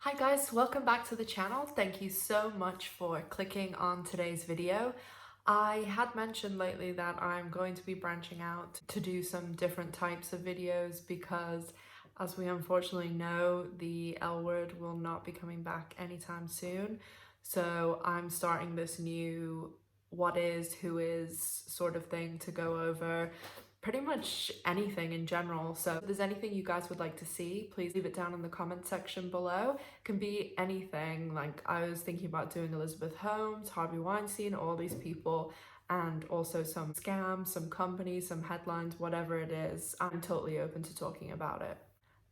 Hi guys, welcome back to the channel. Thank you so much for clicking on today's video. I had mentioned lately that I'm going to be branching out to do some different types of videos because, as we unfortunately know, the L word will not be coming back anytime soon. So I'm starting this new what is, who is sort of thing to go over pretty much anything in general. So if there's anything you guys would like to see, please leave it down in the comment section below. Can be anything. Like, I was thinking about doing Elizabeth Holmes, Harvey Weinstein, all these people, and also some scams, some companies, some headlines, whatever it is. I'm totally open to talking about it.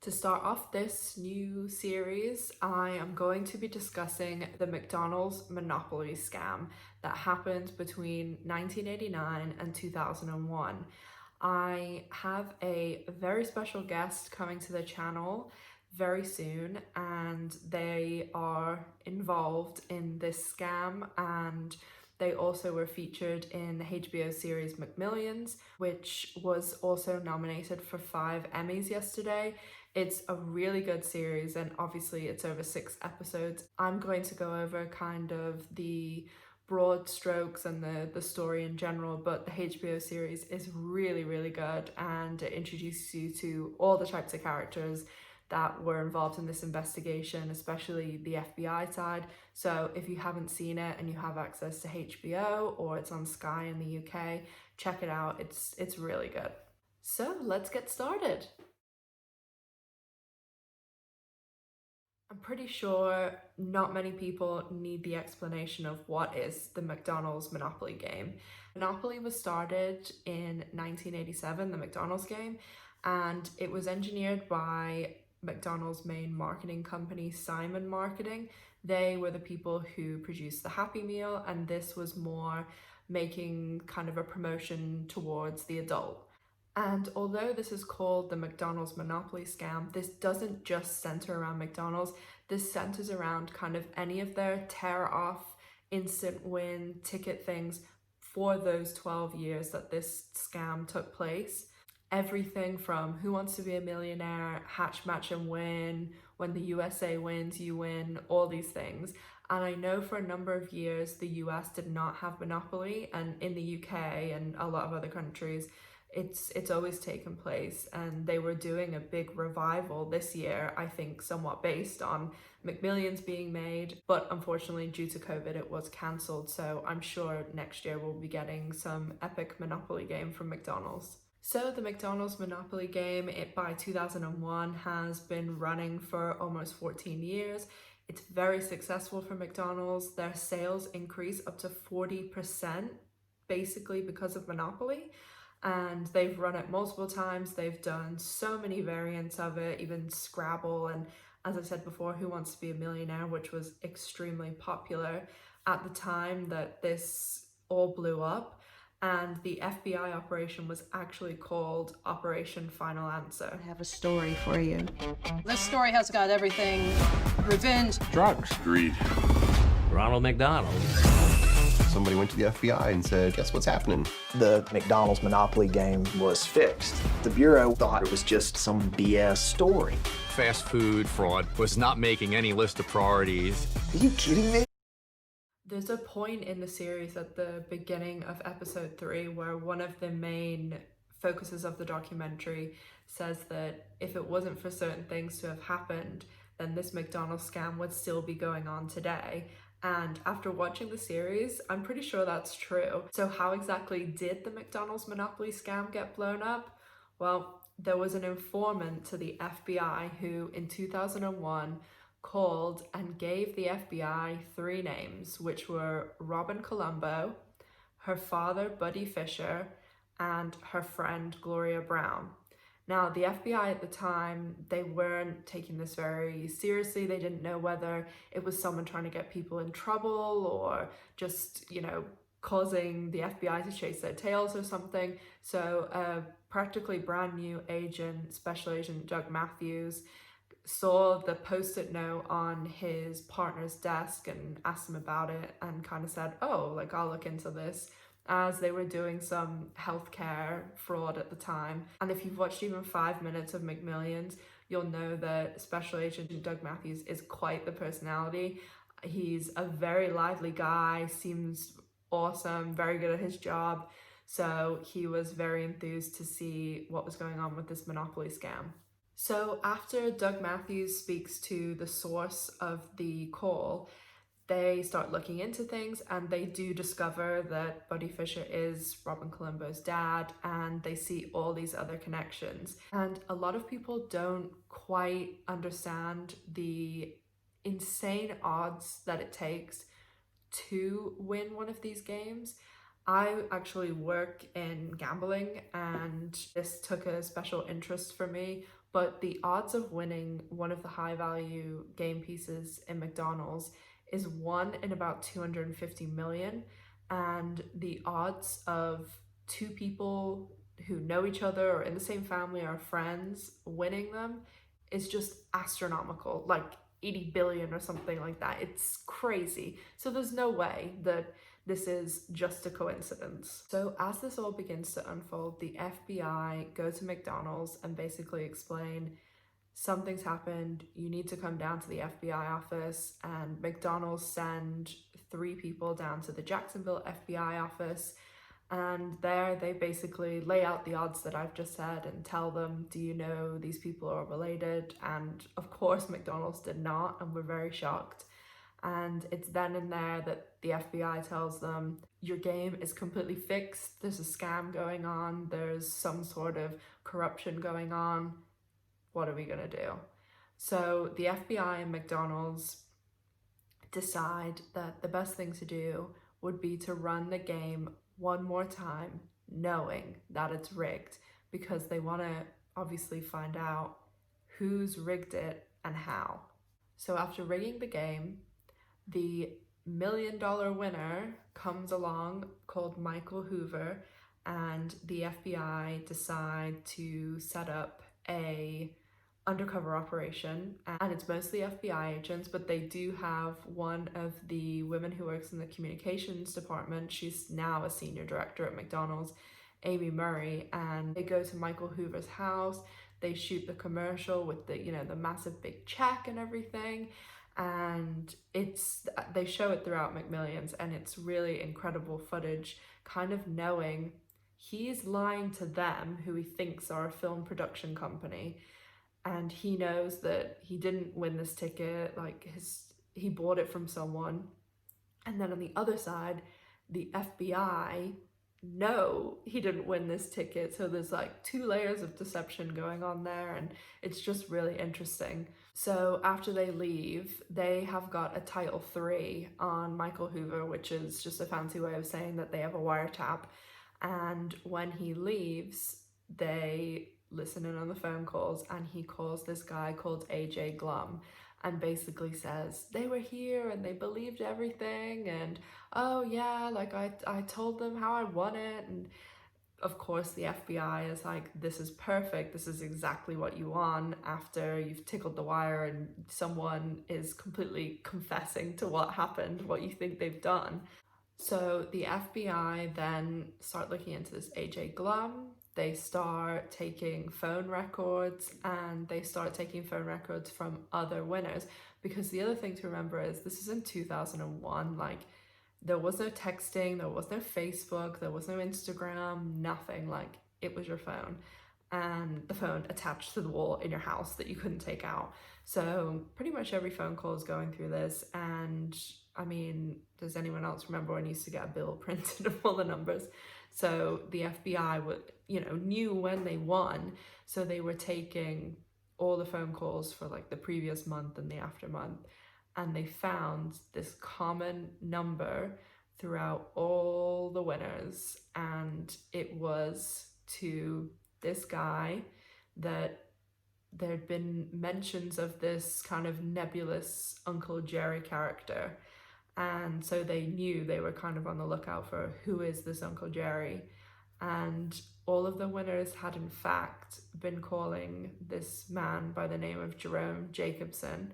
To start off this new series, I am going to be discussing the McDonald's Monopoly scam that happened between 1989 and 2001. I have a very special guest coming to the channel very soon, and they are involved in this scam, and they also were featured in the HBO series McMillions, which was also nominated for 5 Emmys yesterday. It's a really good series, and obviously it's over 6 episodes. I'm going to go over kind of the broad strokes and the story in general, but the HBO series is really good, and it introduces you to all the types of characters that were involved in this investigation, especially the FBI side. So if you haven't seen it and you have access to HBO or it's on Sky in the UK, check it out. It's really good. So let's get started. I'm pretty sure not many people need the explanation of what is the McDonald's Monopoly game. Monopoly was started in 1987, the McDonald's game, and it was engineered by McDonald's main marketing company, Simon Marketing. They were the people who produced the Happy Meal, and this was more making kind of a promotion towards the adult. And although this is called the McDonald's Monopoly scam, this doesn't just center around McDonald's. This centers around kind of any of their tear off, instant win ticket things for those 12 years that this scam took place. Everything from Who Wants to Be a Millionaire, Hatch, Match and Win, When the USA Wins, You Win, all these things. And I know for a number of years the US did not have Monopoly, and in the UK and a lot of other countries, it's always taken place, and they were doing a big revival this year, I think somewhat based on McMillions being made, but unfortunately due to COVID it was cancelled. So I'm sure next year we'll be getting some epic Monopoly game from McDonald's. So the McDonald's Monopoly game, it by 2001 has been running for almost 14 years. It's very successful for McDonald's. Their sales increase up to 40% basically because of Monopoly, and they've run it multiple times. They've done so many variants of it, even Scrabble, and as I said before, Who Wants to Be a Millionaire, which was extremely popular at the time that this all blew up. And the FBI operation was actually called Operation Final Answer. I have a story for you. This story has got everything: revenge, drugs, Greed. Ronald McDonald. Somebody went to the FBI and said, guess what's happening? The McDonald's Monopoly game was fixed. The Bureau thought it was just some BS story. Fast food fraud was not making any list of priorities. Are you kidding me? There's a point in the series at the beginning of episode 3 where one of the main focuses of the documentary says that if it wasn't for certain things to have happened, then this McDonald's scam would still be going on today. And after watching the series, I'm pretty sure that's true. So how exactly did the McDonald's Monopoly scam get blown up? Well, there was an informant to the FBI who in 2001 called and gave the FBI 3 names, which were Robin Colombo, her father Buddy Fisher, and her friend Gloria Brown. Now, the FBI at the time, they weren't taking this very seriously. They didn't know whether it was someone trying to get people in trouble or just, causing the FBI to chase their tails or something. So a practically brand new agent, Special Agent Doug Matthews, saw the post-it note on his partner's desk and asked him about it and kind of said, oh, like, I'll look into this, as they were doing some healthcare fraud at the time. And if you've watched even 5 minutes of McMillions, you'll know that Special Agent Doug Matthews is quite the personality. He's a very lively guy, seems awesome, very good at his job. So he was very enthused to see what was going on with this Monopoly scam. So after Doug Matthews speaks to the source of the call, they start looking into things and they do discover that Buddy Fisher is Robin Colombo's dad, and they see all these other connections. And a lot of people don't quite understand the insane odds that it takes to win one of these games. I actually work in gambling and this took a special interest for me, but the odds of winning one of the high value game pieces in McDonald's is 1 in about 250 million, and the odds of two people who know each other or in the same family or friends winning them is just astronomical, like 80 billion or something like that. It's crazy. So there's no way that this is just a coincidence. So as this all begins to unfold, the FBI go to McDonald's and basically explain, something's happened, you need to come down to the FBI office. And McDonald's send 3 people down to the Jacksonville FBI office, and there they basically lay out the odds that I've just said and tell them, do you know these people are related? And of course McDonald's did not, and we're very shocked. And it's then in there that the FBI tells them, your game is completely fixed, there's a scam going on, there's some sort of corruption going on, what are we gonna do? So the FBI and McDonald's decide that the best thing to do would be to run the game one more time, knowing that it's rigged, because they want to obviously find out who's rigged it and how. So after rigging the game, the $1 million winner comes along called Michael Hoover, and the FBI decide to set up a undercover operation, and it's mostly FBI agents, but they do have one of the women who works in the communications department. She's now a senior director at McDonald's, Amy Murray, and they go to Michael Hoover's house. They shoot the commercial with the, the massive big check and everything, and they show it throughout McMillions, and it's really incredible footage, kind of knowing he's lying to them, who he thinks are a film production company, and he knows that he didn't win this ticket, he bought it from someone. And then on the other side, the FBI know he didn't win this ticket, so there's 2 layers of deception going on there, and it's just really interesting. So after they leave, they have got a Title III on Michael Hoover, which is just a fancy way of saying that they have a wiretap. And when he leaves, they listen in on the phone calls, and he calls this guy called AJ Glum and basically says they were here and they believed everything, and oh yeah, I told them how I won it. And of course the FBI is like, this is perfect, this is exactly what you want after you've tickled the wire and someone is completely confessing to what happened, what you think they've done. So the FBI then start looking into this AJ Glum. They start taking phone records, and they start taking phone records from other winners, because the other thing to remember is this is in 2001. There was no texting, there was no Facebook, there was no Instagram, nothing. It was your phone, and the phone attached to the wall in your house that you couldn't take out. So pretty much every phone call is going through this. And I mean, does anyone else remember when I used to get a bill printed of all the numbers? So the FBI knew when they won, so they were taking all the phone calls for the previous month and the after month, and they found this common number throughout all the winners, and it was to this guy that there'd been mentions of this kind of nebulous Uncle Jerry character. And so they knew, they were kind of on the lookout for who is this Uncle Jerry. And all of the winners had in fact been calling this man by the name of Jerome Jacobson,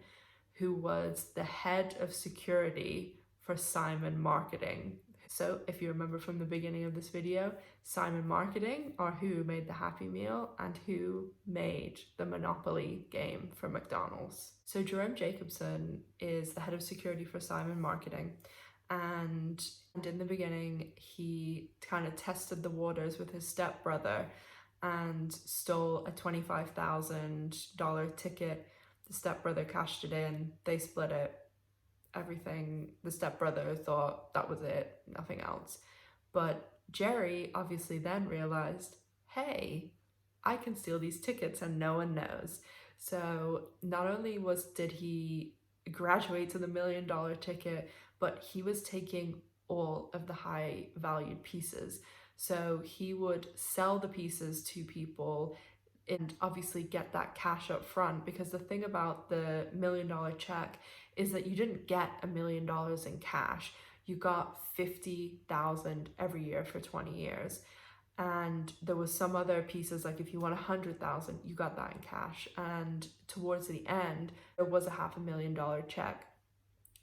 who was the head of security for Simon Marketing, So if you remember from the beginning of this video, Simon Marketing are who made the Happy Meal and who made the Monopoly game for McDonald's. So Jerome Jacobson is the head of security for Simon Marketing, and in the beginning he kind of tested the waters with his stepbrother and stole a $25,000 ticket. The stepbrother cashed it in, they split it. Everything, the stepbrother thought that was it, nothing else. But Jerry obviously then realized, hey, I can steal these tickets and no one knows. So not only did he graduate to the $1 million ticket, but he was taking all of the high valued pieces. So he would sell the pieces to people and obviously get that cash up front, because the thing about the $1 million check is that you didn't get $1 million in cash. You got 50,000 every year for 20 years. And there was some other pieces, like if you won 100,000, you got that in cash. And towards the end, there was a $500,000 check.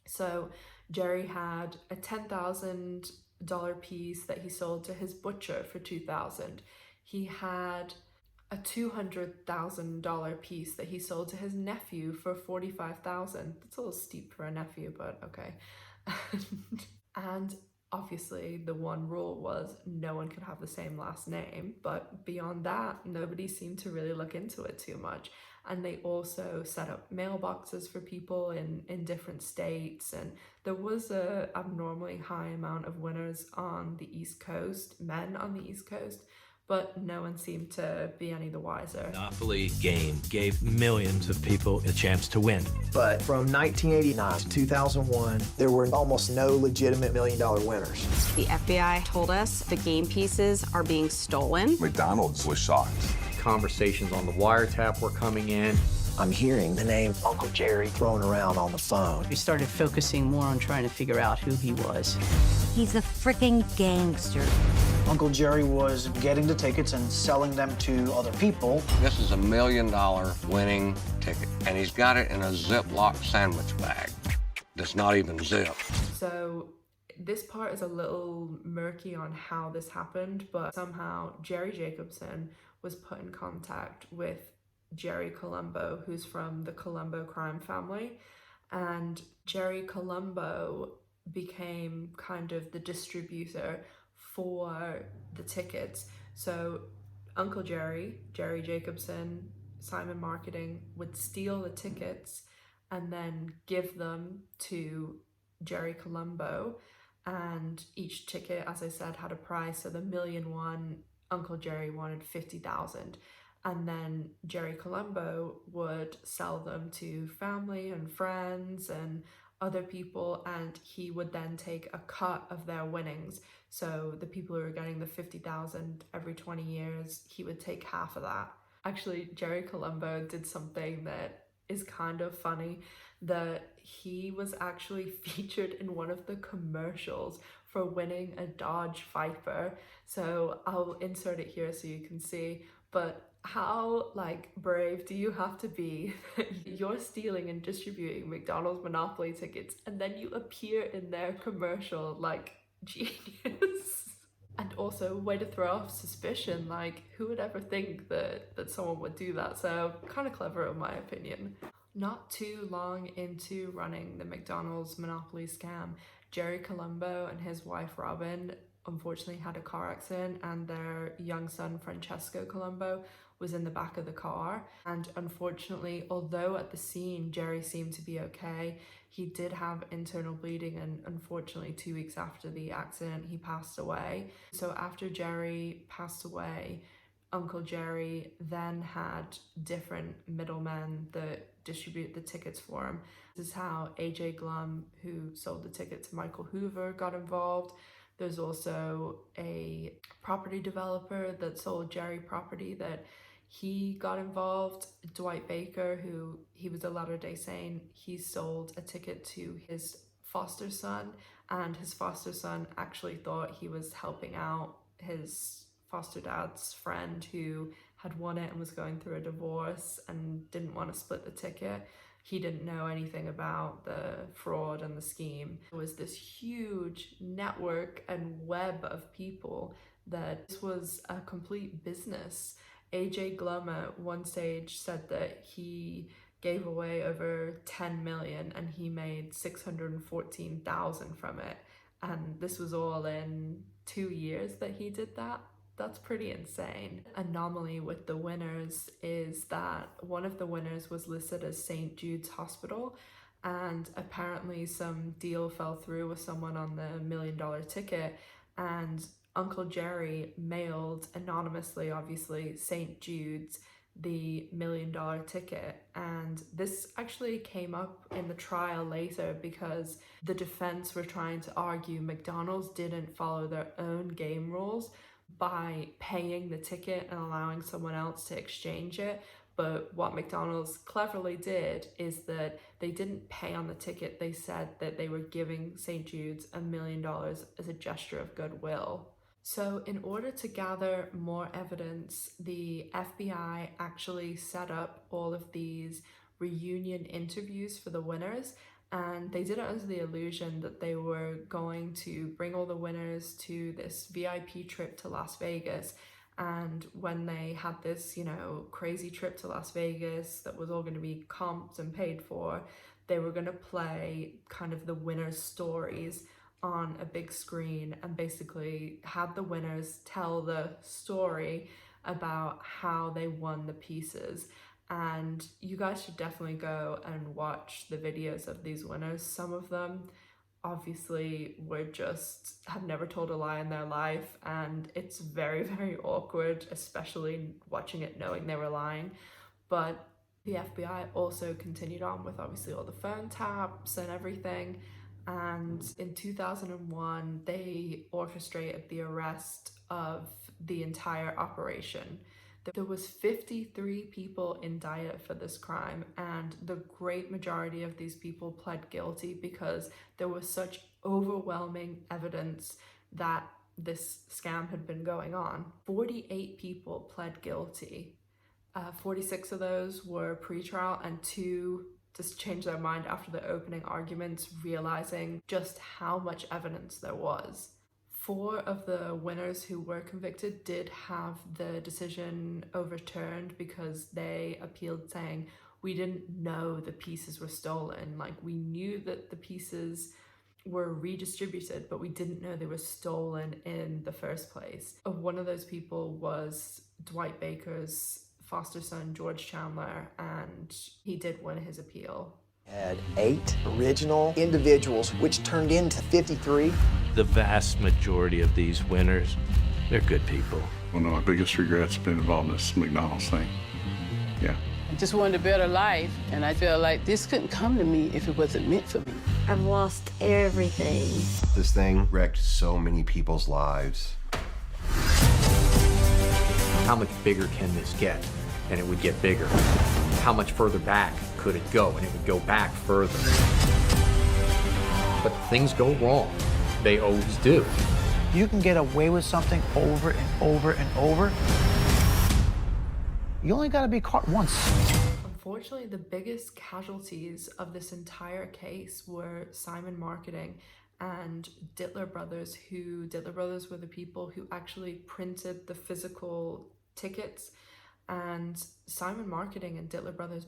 So Jerry had a $10,000 piece that he sold to his butcher for $2,000. He had a $200,000 piece that he sold to his nephew for $45,000. That's a little steep for a nephew, but okay. And obviously the one rule was no one could have the same last name, but beyond that, nobody seemed to really look into it too much. And they also set up mailboxes for people in different states, and there was a abnormally high amount of winners on the East Coast, men on the East Coast, but no one seemed to be any the wiser. Monopoly game gave millions of people a chance to win. But from 1989 to 2001, there were almost no legitimate $1 million winners. The FBI told us the game pieces are being stolen. McDonald's was shocked. Conversations on the wiretap were coming in. I'm hearing the name Uncle Jerry thrown around on the phone. We started focusing more on trying to figure out who he was. He's a freaking gangster. Uncle Jerry was getting the tickets and selling them to other people. This is a $1 million winning ticket, and he's got it in a Ziploc sandwich bag that's not even zipped. So this part is a little murky on how this happened, but somehow Jerry Jacobson was put in contact with Jerry Colombo, who's from the Colombo crime family, and Jerry Colombo became kind of the distributor for the tickets. So Uncle Jerry, Jerry Jacobson, Simon Marketing would steal the tickets and then give them to Jerry Colombo, and each ticket, as I said, had a price. So the $1 million one, Uncle Jerry wanted 50,000. And then Jerry Colombo would sell them to family and friends and other people, and he would then take a cut of their winnings. So the people who were getting the 50,000 every 20 years, he would take half of that. Actually, Jerry Colombo did something that is kind of funny, that he was actually featured in one of the commercials for winning a Dodge Viper. So I'll insert it here so you can see, but how brave do you have to be? You're stealing and distributing McDonald's Monopoly tickets and then you appear in their commercial, genius. And also way to throw off suspicion, who would ever think that someone would do that? So kind of clever in my opinion. Not too long into running the McDonald's Monopoly scam, Jerry Colombo and his wife Robin unfortunately had a car accident, and their young son Francesco Colombo was in the back of the car. And unfortunately, although at the scene Jerry seemed to be okay, he did have internal bleeding, and unfortunately 2 weeks after the accident he passed away. So after Jerry passed away, Uncle Jerry then had different middlemen that distribute the tickets for him. This is how AJ Glum, who sold the ticket to Michael Hoover, got involved. There's also a property developer that sold Jerry property that he got involved. Dwight Baker, who he was a Latter-day Saint, he sold a ticket to his foster son, and his foster son actually thought he was helping out his foster dad's friend who had won it and was going through a divorce and didn't want to split the ticket. he didn't know anything about the fraud and the scheme. There was this huge network and web of people that this was a complete business. AJ Glomar at one stage said that he gave away over 10 million and he made 614,000 from it. And this was all in 2 years that he did that. That's pretty insane. Anomaly with the winners is that one of the winners was listed as St. Jude's Hospital, and apparently some deal fell through with someone on the $1 million ticket, and Uncle Jerry mailed anonymously, obviously, St. Jude's the $1 million ticket. And this actually came up in the trial later because the defense were trying to argue McDonald's didn't follow their own game rules by paying the ticket and allowing someone else to exchange it. But what McDonald's cleverly did is that they didn't pay on the ticket. They said that they were giving St. Jude's $1 million as a gesture of goodwill. So in order to gather more evidence, the FBI actually set up all of these reunion interviews for the winners, and they did it under the illusion that they were going to bring all the winners to this VIP trip to Las Vegas. And when they had this, crazy trip to Las Vegas that was all going to be comped and paid for, they were going to play kind of the winners' stories on a big screen and basically had the winners tell the story about how they won the pieces. And you guys should definitely go and watch the videos of these winners. Some of them obviously have never told a lie in their life, and it's very, very awkward, especially watching it knowing they were lying. But the FBI also continued on with obviously all the phone taps and everything. And in 2001, they orchestrated the arrest of the entire operation. There was 53 people indicted for this crime, and the great majority of these people pled guilty because there was such overwhelming evidence that this scam had been going on. 48 people pled guilty. 46 of those were pretrial, and 2 just changed their mind after the opening arguments, realizing just how much evidence there was. 4 of the winners who were convicted did have the decision overturned because they appealed, saying, we didn't know the pieces were stolen. Like, we knew that the pieces were redistributed, but we didn't know they were stolen in the first place. One of those people was Dwight Baker's foster son, George Chandler, and he did win his appeal. Had 8 original individuals, which turned into 53. The vast majority of these winners, they're good people. One of my biggest regrets has been involved in this McDonald's thing. Yeah. I just wanted a better life, and I feel like this couldn't come to me if it wasn't meant for me. I've lost everything. This thing wrecked so many people's lives. How much bigger can this get? And it would get bigger. How much further back could it go? And it would go back further. But things go wrong. They always do. You can get away with something over and over and over. You only got to be caught once. Unfortunately, the biggest casualties of this entire case were Simon Marketing and Dittler Brothers, Dittler Brothers were the people who actually printed the physical tickets. And Simon Marketing and Dittler Brothers,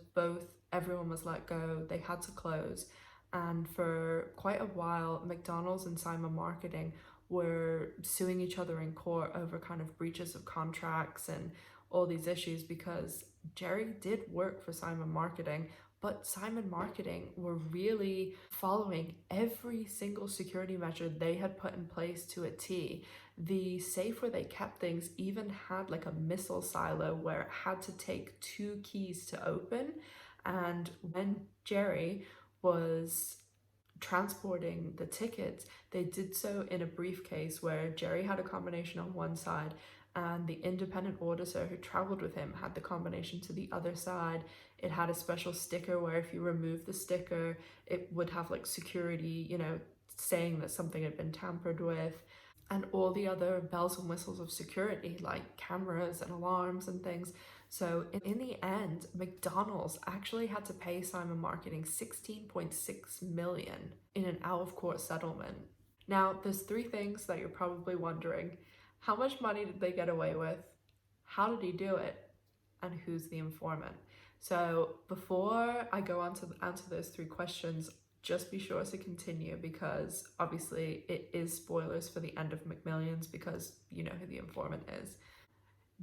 everyone was let go. They had to close. And for quite a while, McDonald's and Simon Marketing were suing each other in court over kind of breaches of contracts and all these issues, because Jerry did work for Simon Marketing, but Simon Marketing were really following every single security measure they had put in place to a T. The safe where they kept things even had like a missile silo where it had to take 2 keys to open. And when Jerry was transporting the tickets, they did so in a briefcase where Jerry had a combination on one side and the independent auditor who traveled with him had the combination to the other side. It had a special sticker where if you remove the sticker, it would have like security, saying that something had been tampered with, and all the other bells and whistles of security like cameras and alarms and things. So in the end, McDonald's actually had to pay Simon Marketing $16.6 million in an out-of-court settlement. Now, there's three things that you're probably wondering. How much money did they get away with? How did he do it? And who's the informant? So before I go on to answer those three questions, just be sure to continue because obviously it is spoilers for the end of McMillions because you know who the informant is.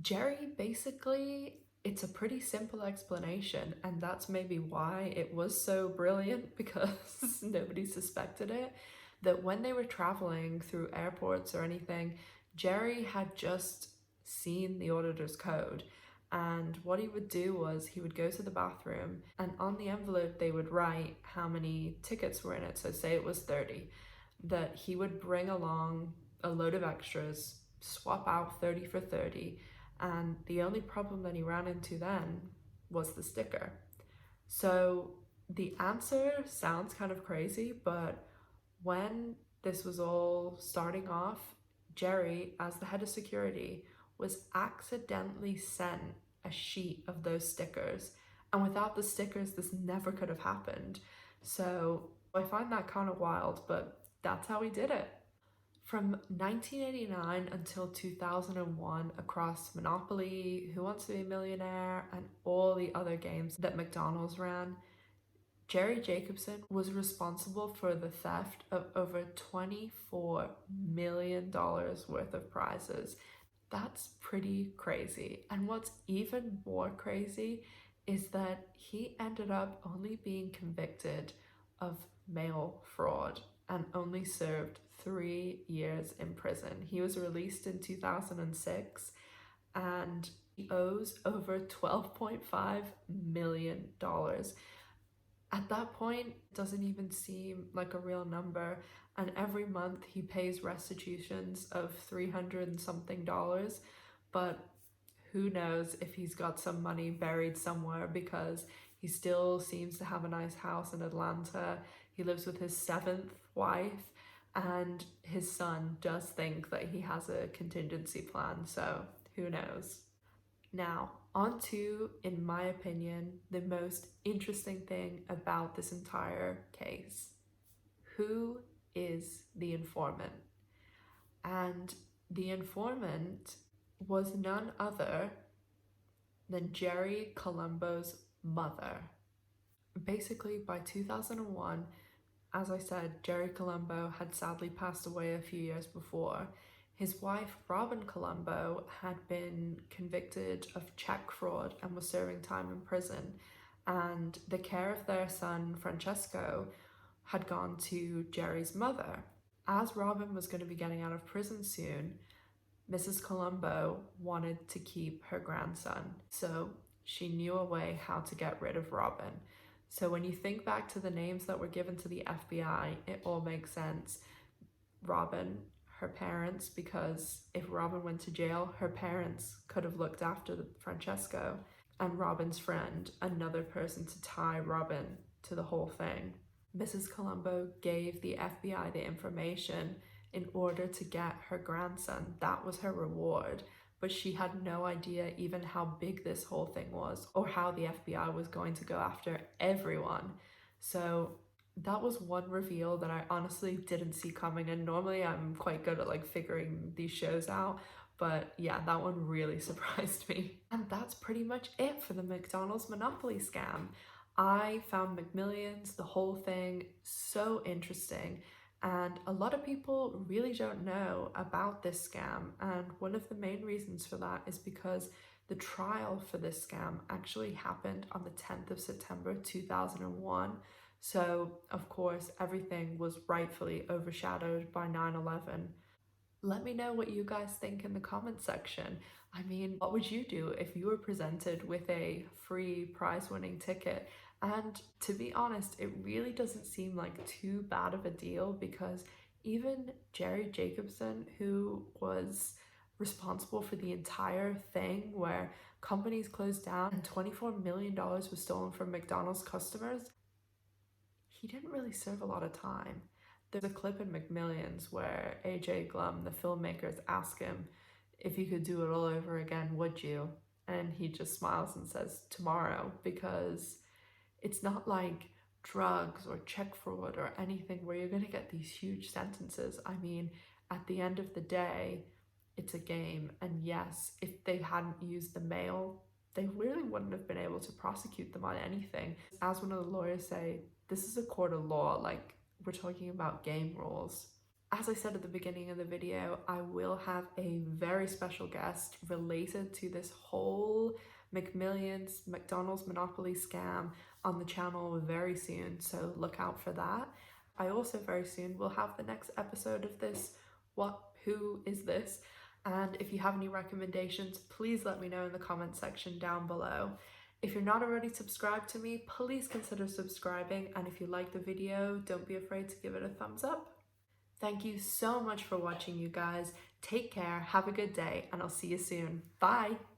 Jerry, basically, it's a pretty simple explanation, and that's maybe why it was so brilliant because nobody suspected it, that when they were traveling through airports or anything, Jerry had just seen the auditor's code. And what he would do was he would go to the bathroom and on the envelope they would write how many tickets were in it. So say it was 30, that he would bring along a load of extras, swap out 30 for 30. And the only problem that he ran into then was the sticker. So the answer sounds kind of crazy, but when this was all starting off, Jerry, as the head of security, was accidentally sent a sheet of those stickers. And without the stickers, this never could have happened. So I find that kind of wild, but that's how he did it. From 1989 until 2001, across Monopoly, Who Wants to Be a Millionaire, and all the other games that McDonald's ran, Jerry Jacobson was responsible for the theft of over $24 million worth of prizes. That's pretty crazy. And what's even more crazy is that he ended up only being convicted of mail fraud and only served 3 years in prison. He was released in 2006 and he owes over $12.5 million. At that point, it doesn't even seem like a real number, and every month he pays restitutions of $300 and something, but who knows if he's got some money buried somewhere because he still seems to have a nice house in Atlanta. He lives with his 7th wife, and his son does think that he has a contingency plan, so who knows. Now, on to, in my opinion, the most interesting thing about this entire case. Who is the informant? And the informant was none other than Jerry Colombo's mother. Basically, by 2001, as I said, Jerry Colombo had sadly passed away a few years before. His wife, Robin Colombo, had been convicted of check fraud and was serving time in prison. And the care of their son, Francesco, had gone to Jerry's mother. As Robin was going to be getting out of prison soon, Mrs. Colombo wanted to keep her grandson. So she knew a way how to get rid of Robin. So when you think back to the names that were given to the FBI, it all makes sense. Robin, her parents, because if Robin went to jail, her parents could have looked after Francesco, and Robin's friend, another person to tie Robin to the whole thing. Mrs. Colombo gave the FBI the information in order to get her grandson. That was her reward, but she had no idea even how big this whole thing was or how the FBI was going to go after everyone. So that was one reveal that I honestly didn't see coming, and normally I'm quite good at like figuring these shows out, but yeah, that one really surprised me. And that's pretty much it for the McDonald's Monopoly scam. I found McMillions, the whole thing, so interesting, and a lot of people really don't know about this scam, and one of the main reasons for that is because the trial for this scam actually happened on the 10th of September 2001. So, of course, everything was rightfully overshadowed by 9/11. Let me know what you guys think in the comment section. I mean, what would you do if you were presented with a free prize-winning ticket? And to be honest, it really doesn't seem like too bad of a deal because even Jerry Jacobson, who was responsible for the entire thing where companies closed down and $24 million was stolen from McDonald's customers, he didn't really serve a lot of time. There's a clip in McMillions where AJ Glum, the filmmakers, ask him, if you could do it all over again, would you? And he just smiles and says, tomorrow, because it's not like drugs or check fraud or anything where you're going to get these huge sentences. I mean, at the end of the day, it's a game. And yes, if they hadn't used the mail, they really wouldn't have been able to prosecute them on anything. As one of the lawyers say, this is a court of law, like we're talking about game rules. As I said at the beginning of the video, I will have a very special guest related to this whole McDonald's Monopoly scam on the channel very soon, so look out for that. I also very soon will have the next episode of this Who Is This? And if you have any recommendations, please let me know in the comment section down below. If you're not already subscribed to me, please consider subscribing, and if you like the video, don't be afraid to give it a thumbs up. Thank you so much for watching, you guys. Take care, have a good day, and I'll see you soon. Bye!